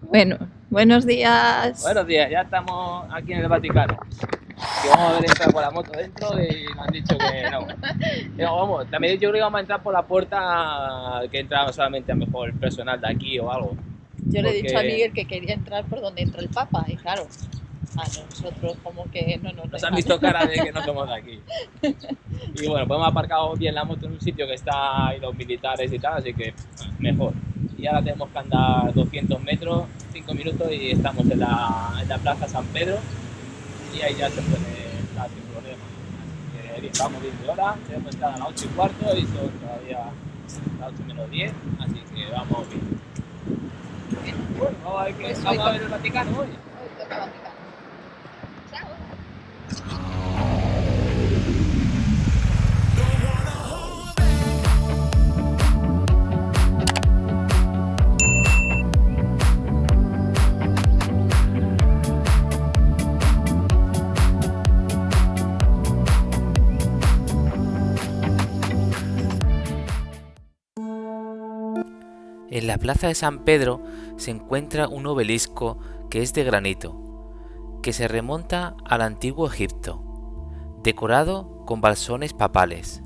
Bueno, buenos días. Buenos días, ya estamos aquí en el Vaticano. Y vamos a ver entrar por la moto dentro y nos han dicho que no. No, vamos, también yo creo que vamos a entrar por la puerta que entra solamente a lo mejor el personal de aquí o algo. Yo le he dicho a Miguel que quería entrar por donde entra el Papa y claro, a nosotros como que no nos han visto cara de que no somos de aquí. Y bueno, pues hemos aparcado bien la moto en un sitio que está ahí los militares y tal, así que mejor. Y ahora tenemos que andar 200 metros, 5 minutos y estamos en la Plaza San Pedro y ahí ya se puede entrar sin problema. Así que vamos bien de hora, tenemos entrada a las 8 y cuarto y son todavía las 8 menos 10, así que vamos bien. Bueno, vamos a ver, vamos a ver el Vaticano hoy. Hoy toca Vaticano. Chao. En la plaza de San Pedro se encuentra un obelisco que es de granito, que se remonta al antiguo Egipto, decorado con balsones papales.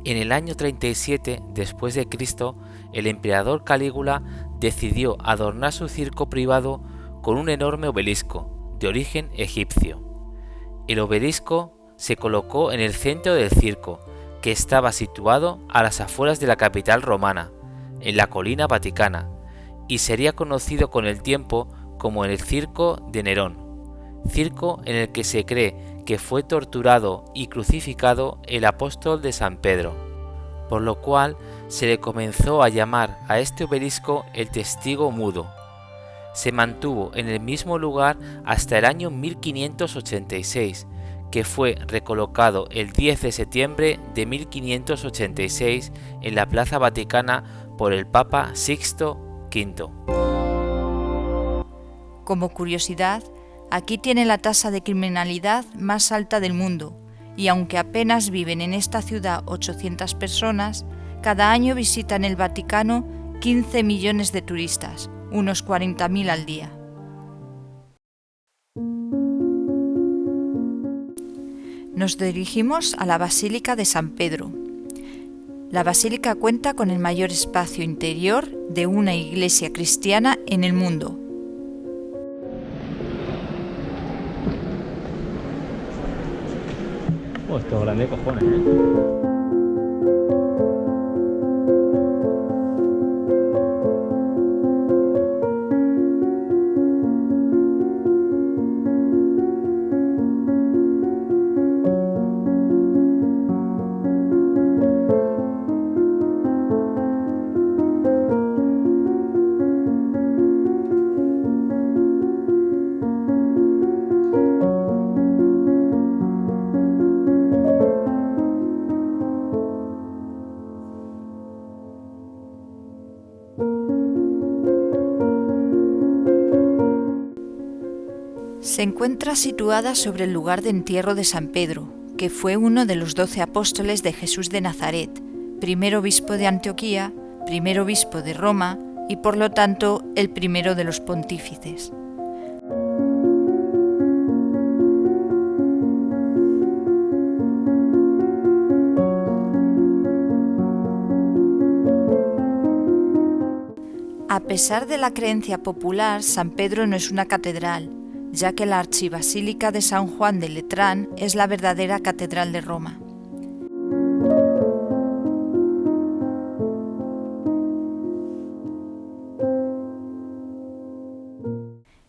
En el año 37 después de Cristo, el emperador Calígula decidió adornar su circo privado con un enorme obelisco de origen egipcio. El obelisco se colocó en el centro del circo, que estaba situado a las afueras de la capital romana, en la colina vaticana, y sería conocido con el tiempo como el Circo de Nerón, circo en el que se cree que fue torturado y crucificado el apóstol de San Pedro, por lo cual se le comenzó a llamar a este obelisco el Testigo Mudo. Se mantuvo en el mismo lugar hasta el año 1586, que fue recolocado el 10 de septiembre de 1586 en la Plaza Vaticana por el Papa Sixto V. Como curiosidad, aquí tiene la tasa de criminalidad más alta del mundo, y aunque apenas viven en esta ciudad 800 personas, cada año visitan el Vaticano 15 millones de turistas, unos 40.000 al día. Nos dirigimos a la Basílica de San Pedro. La basílica cuenta con el mayor espacio interior de una iglesia cristiana en el mundo. Oh, esto es grande de cojones, ¿eh? Se encuentra situada sobre el lugar de entierro de San Pedro, que fue uno de los 12 apóstoles de Jesús de Nazaret, primer obispo de Antioquía, primer obispo de Roma y por lo tanto el primero de los pontífices. A pesar de la creencia popular, San Pedro no es una catedral, ya que la Archibasílica de San Juan de Letrán es la verdadera catedral de Roma.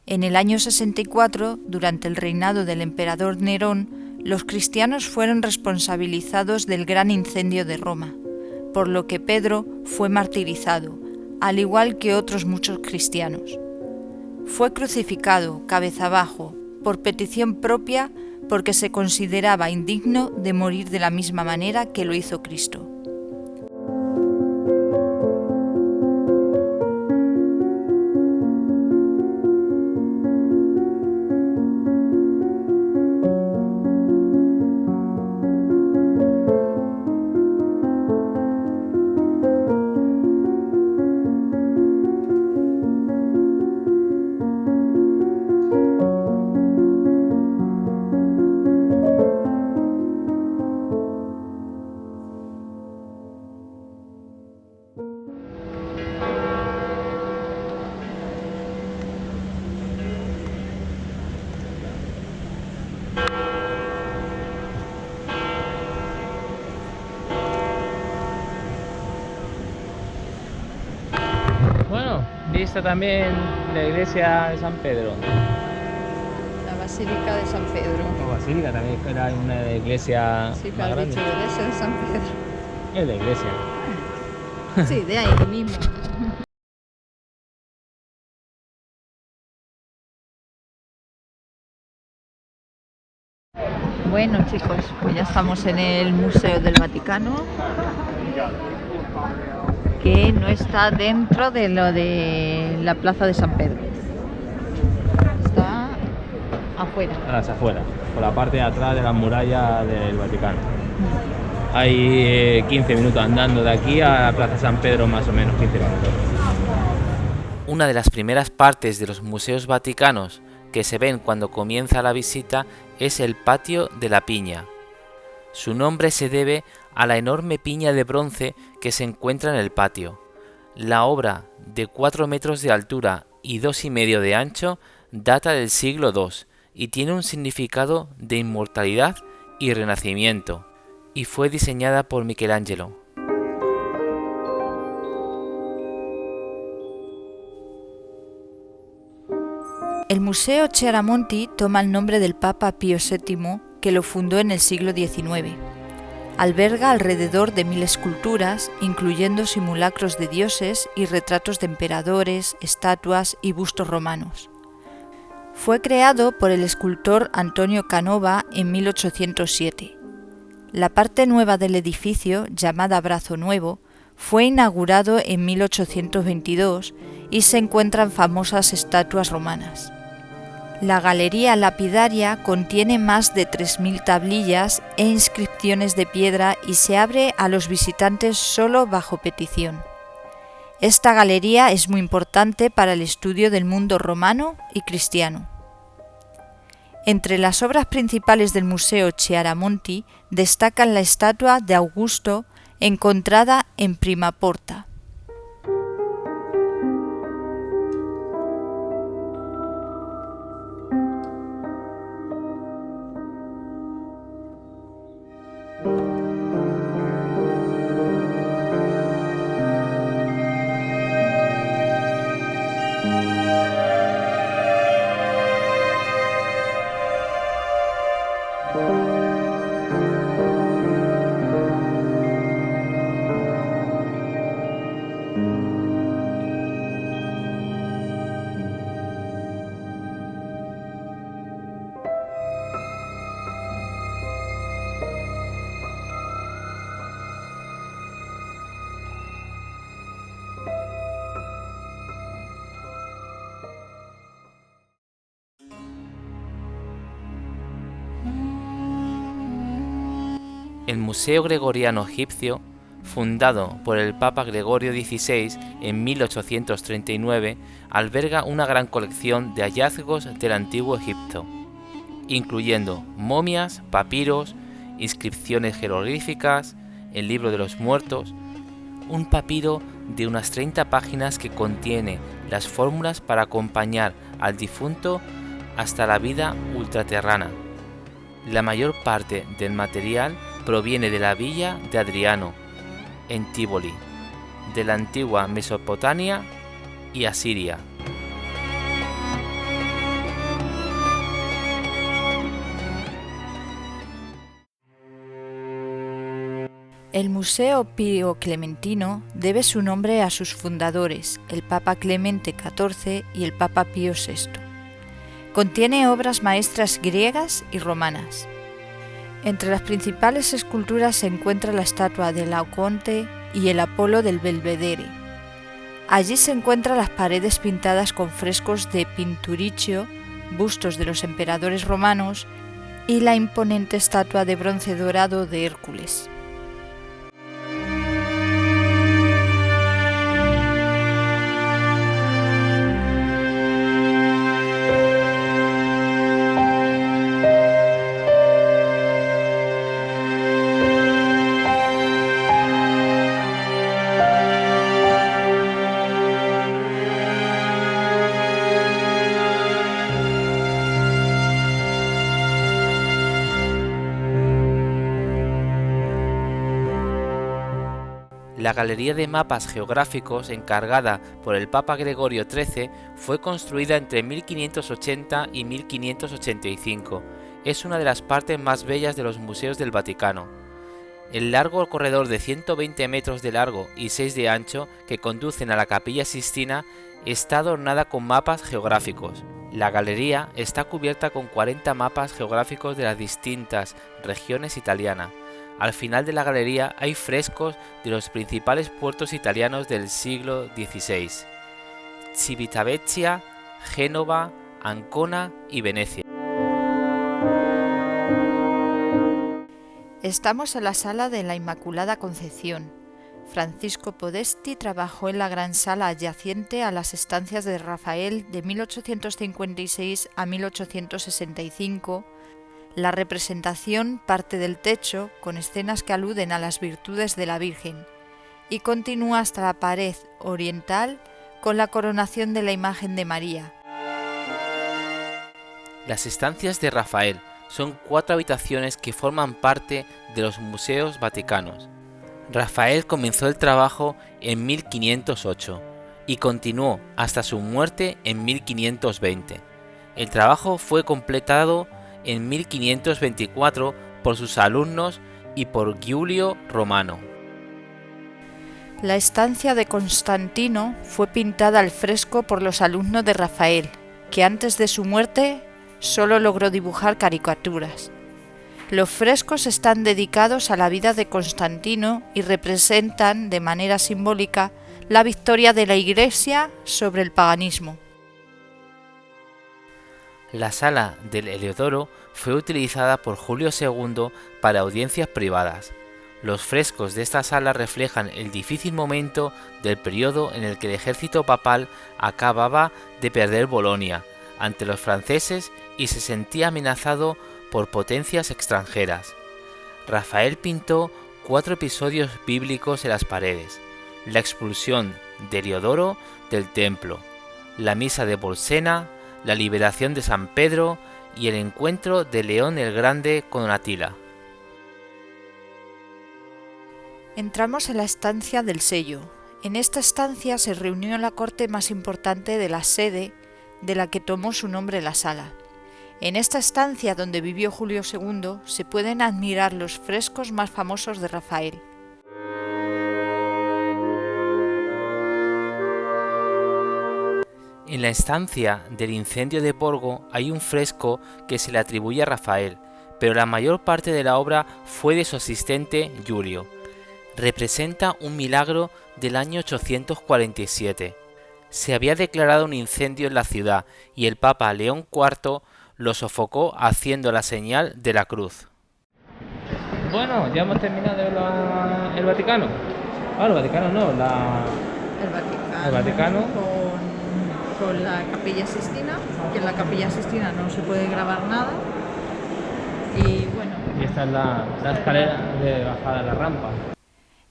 En el año 64, durante el reinado del emperador Nerón, los cristianos fueron responsabilizados del gran incendio de Roma, por lo que Pedro fue martirizado, al igual que otros muchos cristianos. Fue crucificado cabeza abajo por petición propia porque se consideraba indigno de morir de la misma manera que lo hizo Cristo. Bueno, vista también la iglesia de San Pedro. La Basílica de San Pedro. La basílica también era una iglesia Sí, más pero has grande. dicho iglesia de San Pedro. Es la iglesia. Sí, de ahí mismo. Bueno, chicos, pues ya estamos en el Museo del Vaticano, que no está dentro de lo de la Plaza de San Pedro. Está afuera. A las afueras, por la parte de atrás de la muralla del Vaticano. Hay 15 minutos andando de aquí a la Plaza San Pedro, más o menos 15 minutos. Una de las primeras partes de los museos vaticanos que se ven cuando comienza la visita es el Patio de la Piña. Su nombre se debe a la enorme piña de bronce que se encuentra en el patio. La obra, de 4 metros de altura y 2,5 de ancho, data del siglo II y tiene un significado de inmortalidad y renacimiento, y fue diseñada por Michelangelo. El Museo Chiaramonti toma el nombre del Papa Pío VII, que lo fundó en el siglo XIX. Alberga alrededor de 1000 esculturas, incluyendo simulacros de dioses y retratos de emperadores, estatuas y bustos romanos. Fue creado por el escultor Antonio Canova en 1807. La parte nueva del edificio, llamada Brazo Nuevo, fue inaugurado en 1822 y se encuentran famosas estatuas romanas. La galería lapidaria contiene más de 3000 tablillas e inscripciones de piedra y se abre a los visitantes solo bajo petición. Esta galería es muy importante para el estudio del mundo romano y cristiano. Entre las obras principales del Museo Chiaramonti destacan la estatua de Augusto encontrada en Prima Porta. El Museo Gregoriano Egipcio, fundado por el Papa Gregorio XVI en 1839, alberga una gran colección de hallazgos del antiguo Egipto, incluyendo momias, papiros, inscripciones jeroglíficas, el libro de los muertos, un papiro de unas 30 páginas que contiene las fórmulas para acompañar al difunto hasta la vida ultraterrana. La mayor parte del material proviene de la villa de Adriano, en Tívoli, de la antigua Mesopotamia y Asiria. El Museo Pío Clementino debe su nombre a sus fundadores, el Papa Clemente XIV y el Papa Pío VI. Contiene obras maestras griegas y romanas. Entre las principales esculturas se encuentra la estatua de Laoconte y el Apolo del Belvedere. Allí se encuentran las paredes pintadas con frescos de Pinturicchio, bustos de los emperadores romanos y la imponente estatua de bronce dorado de Hércules. La Galería de Mapas Geográficos, encargada por el Papa Gregorio XIII, fue construida entre 1580 y 1585. Es una de las partes más bellas de los museos del Vaticano. El largo corredor de 120 metros de largo y 6 de ancho que conducen a la Capilla Sixtina está adornada con mapas geográficos. La galería está cubierta con 40 mapas geográficos de las distintas regiones italianas. Al final de la galería hay frescos de los principales puertos italianos del siglo XVI: Civitavecchia, Génova, Ancona y Venecia. Estamos en la sala de la Inmaculada Concepción. Francisco Podesti trabajó en la gran sala adyacente a las estancias de Rafael de 1856 a 1865. La representación parte del techo con escenas que aluden a las virtudes de la Virgen y continúa hasta la pared oriental con la coronación de la imagen de María. Las estancias de Rafael son 4 habitaciones que forman parte de los museos vaticanos. Rafael comenzó el trabajo en 1508 y continuó hasta su muerte en 1520. El trabajo fue completado en 1524 por sus alumnos y por Giulio Romano. La estancia de Constantino fue pintada al fresco por los alumnos de Rafael, que antes de su muerte solo logró dibujar caricaturas. Los frescos están dedicados a la vida de Constantino y representan de manera simbólica la victoria de la Iglesia sobre el paganismo. La sala del Heliodoro fue utilizada por Julio II para audiencias privadas. Los frescos de esta sala reflejan el difícil momento del periodo en el que el ejército papal acababa de perder Bolonia ante los franceses y se sentía amenazado por potencias extranjeras. Rafael pintó 4 episodios bíblicos en las paredes: la expulsión de Heliodoro del templo, la misa de Bolsena, la liberación de San Pedro y el encuentro de León el Grande con Atila. Entramos en la estancia del sello. En esta estancia se reunió la corte más importante de la sede de la que tomó su nombre la sala. En esta estancia donde vivió Julio II se pueden admirar los frescos más famosos de Rafael. En la estancia del incendio de Borgo hay un fresco que se le atribuye a Rafael, pero la mayor parte de la obra fue de su asistente Giulio. Representa un milagro del año 847. Se había declarado un incendio en la ciudad y el Papa León IV lo sofocó haciendo la señal de la cruz. Bueno, ya hemos terminado de ver el Vaticano. Ah, el Vaticano no, El Vaticano. Con la Capilla Sixtina, que en la Capilla Sixtina no se puede grabar nada. Y bueno. Y esta es la escalera de bajada a la rampa.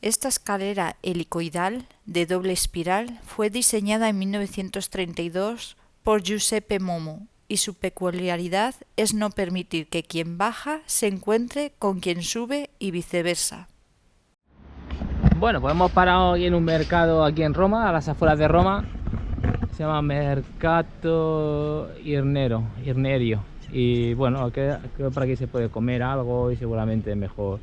Esta escalera helicoidal de doble espiral fue diseñada en 1932 por Giuseppe Momo y su peculiaridad es no permitir que quien baja se encuentre con quien sube y viceversa. Bueno, pues hemos parado hoy en un mercado aquí en Roma, a las afueras de Roma. Se llama Mercato Irnerio. Y bueno, creo que por aquí se puede comer algo y seguramente mejor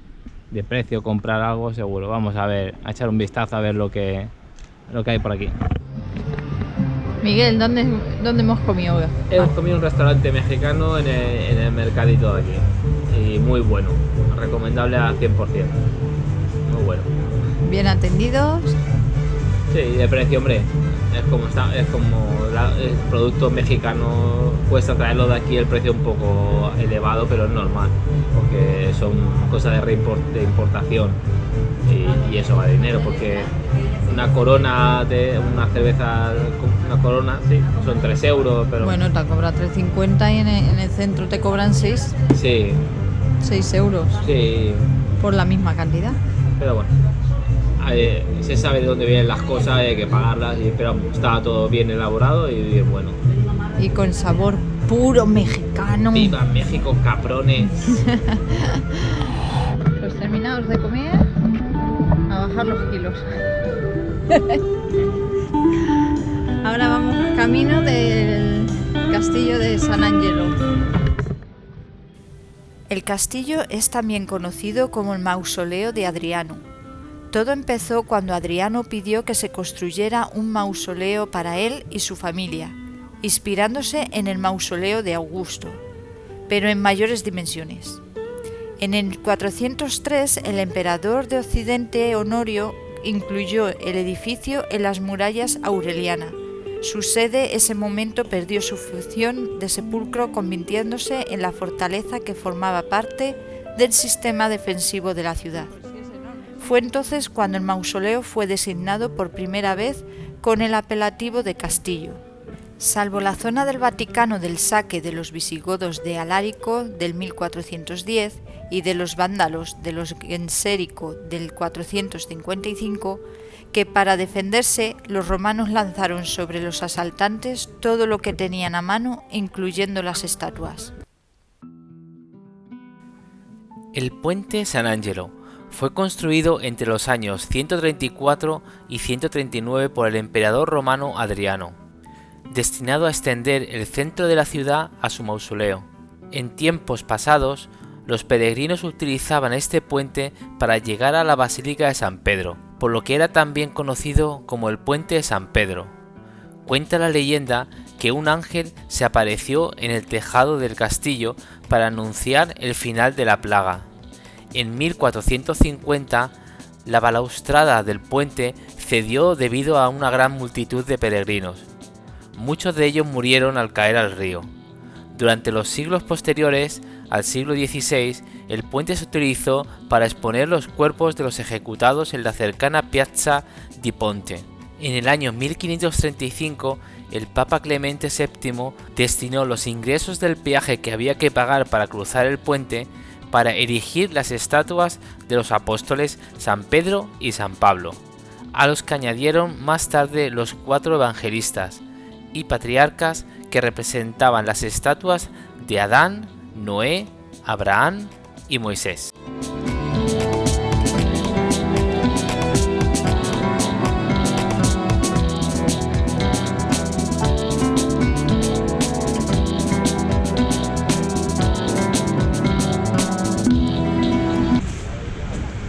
de precio comprar algo seguro. Vamos a ver, a echar un vistazo a ver lo que hay por aquí. Miguel, ¿dónde hemos comido hoy? Hemos comido en un restaurante mexicano en el mercadito de aquí. Y muy bueno, recomendable al 100%. Muy bueno. Bien atendidos. Sí, de precio, hombre. Es como el producto mexicano, cuesta traerlo de aquí, el precio un poco elevado, pero es normal, porque son cosas de importación y eso vale dinero, porque una corona de una cerveza, una corona, sí, son 3 euros, pero... Bueno, te cobra 3,50 y en el centro te cobran 6. Sí. 6 euros. Sí. Por la misma cantidad. Pero bueno. Se sabe de dónde vienen las cosas, hay que pagarlas, pero está todo bien elaborado y bien bueno. Y con sabor puro mexicano. ¡Viva México, caprones! Pues terminados de comer, a bajar los kilos. Ahora vamos camino del castillo de San Angelo. El castillo es también conocido como el mausoleo de Adriano. Todo empezó cuando Adriano pidió que se construyera un mausoleo para él y su familia, inspirándose en el mausoleo de Augusto, pero en mayores dimensiones. En el 403, el emperador de Occidente, Honorio, incluyó el edificio en las murallas Aureliana. Su sede ese momento perdió su función de sepulcro, convirtiéndose en la fortaleza que formaba parte del sistema defensivo de la ciudad. Fue entonces cuando el mausoleo fue designado por primera vez con el apelativo de castillo. Salvo la zona del Vaticano del saque de los visigodos de Alárico del 1410 y de los vándalos de los Gensérico del 455, que para defenderse los romanos lanzaron sobre los asaltantes todo lo que tenían a mano, incluyendo las estatuas. El puente San Angelo fue construido entre los años 134 y 139 por el emperador romano Adriano, destinado a extender el centro de la ciudad a su mausoleo. En tiempos pasados, los peregrinos utilizaban este puente para llegar a la Basílica de San Pedro, por lo que era también conocido como el Puente de San Pedro. Cuenta la leyenda que un ángel se apareció en el tejado del castillo para anunciar el final de la plaga. En 1450, la balaustrada del puente cedió debido a una gran multitud de peregrinos. Muchos de ellos murieron al caer al río. Durante los siglos posteriores, al siglo XVI, el puente se utilizó para exponer los cuerpos de los ejecutados en la cercana Piazza di Ponte. En el año 1535, el Papa Clemente VII destinó los ingresos del peaje que había que pagar para cruzar el puente para erigir las estatuas de los apóstoles San Pedro y San Pablo, a los que añadieron más tarde los 4 evangelistas y patriarcas que representaban las estatuas de Adán, Noé, Abraham y Moisés.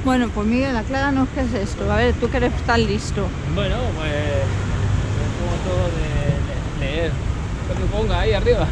Bueno, pues Miguel, acláranos qué es esto. A ver, tú que eres tan listo. Bueno, pues es como todo de leer lo que ponga ahí arriba.